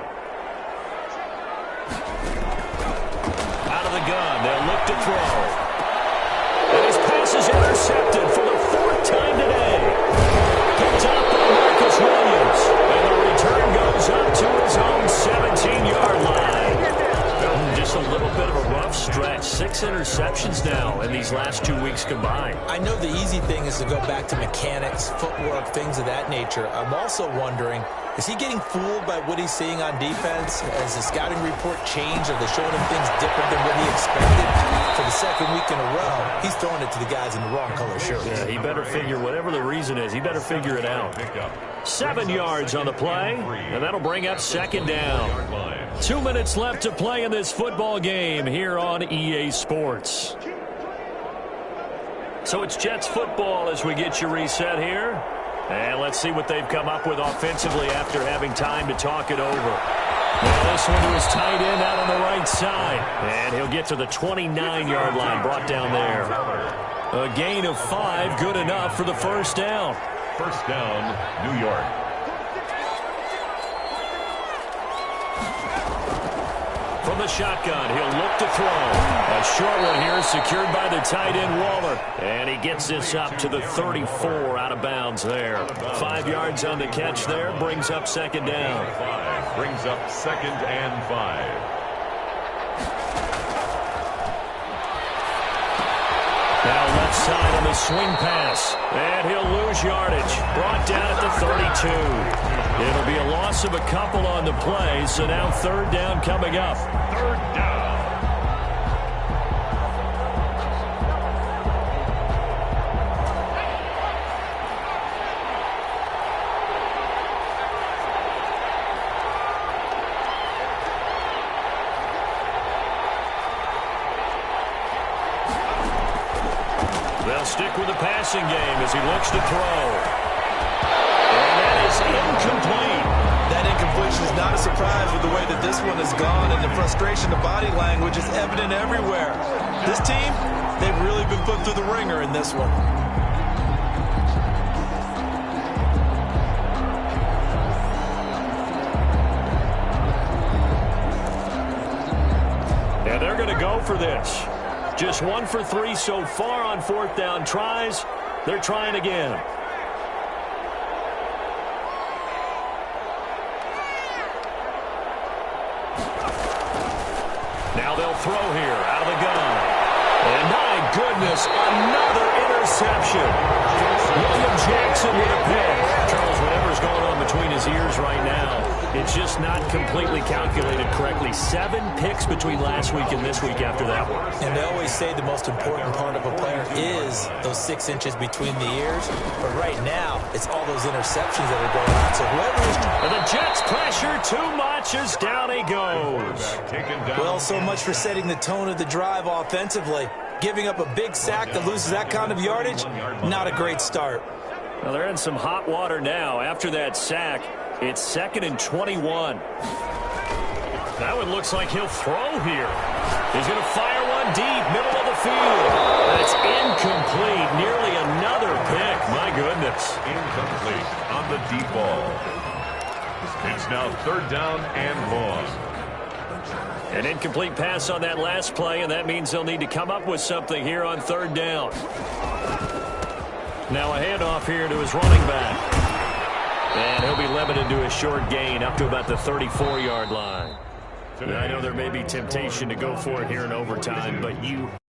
Out of the gun, they'll look to throw. And his pass is intercepted for the 4th time today. Picked up by Marcus Williams. And the return goes up to his own 17-yard line. Just a little bit of a rough stretch. 6 interceptions now in these last 2 weeks combined. I know the easy thing is to go back to mechanics, footwork, things of that nature. I'm also wondering, is he getting fooled by what he's seeing on defense? Has the scouting report changed? Are they showing him things different than what he expected? For the 2nd week in a row, he's throwing it to the guys in the wrong color shirts. Yeah, he better figure, whatever the reason is, he better figure it out. 7 yards on the play, and that'll bring up 2nd down. 2 minutes left to play in this football game here on EA Sports. So it's Jets football as we get you reset here. And let's see what they've come up with offensively after having time to talk it over. Now this one to his tight end out on the right side. And he'll get to the 29-yard line, brought down there. A gain of 5, good enough for the 1st down. 1st down, New York. From the shotgun, he'll look to throw. A short one here secured by the tight end Waller. And he gets this up to the 34 out of bounds there. 5 yards on the catch there, brings up 2nd down. 5 brings up 2nd and 5. Now left side on the swing pass. And he'll lose yardage. Brought down at the 32. It'll be a loss of a couple on the play, so now 3rd down coming up. 3rd down. They'll stick with the passing game as he looks to throw. And that is incomplete. That incompletion is not a surprise with the way that this one has gone, and the frustration, the body language is evident everywhere. This team, they've really been put through the ringer in this one. And they're going to go for this. Just 1 for 3 so far on 4th down tries. They're trying again. Now they'll throw here out of the gun. And my goodness, another interception. William Jackson with a pick. Charles, whatever's going on between his ears right now, it's just not completely calculated correctly. 7 picks between last week and this week after that one. And they always say the most important part of a player is those 6 inches between the ears. But right now, it's all those interceptions that are going on. So whoever is... And the Jets pressure too much as down he goes. Well, so much for setting the tone of the drive offensively. Giving up a big sack that loses that kind of yardage, not a great start. Well, they're in some hot water now after that sack. It's 2nd and 21. That one looks like he'll throw here. He's going to fire one deep, middle of the field. That's incomplete. Nearly another pick. My goodness. Incomplete on the deep ball. It's now 3rd down and long. An incomplete pass on that last play, and that means they'll need to come up with something here on 3rd down. Now a handoff here to his running back. And he'll be limited to a short gain up to about the 34-yard line. I know there may be temptation to go for it here in overtime, but you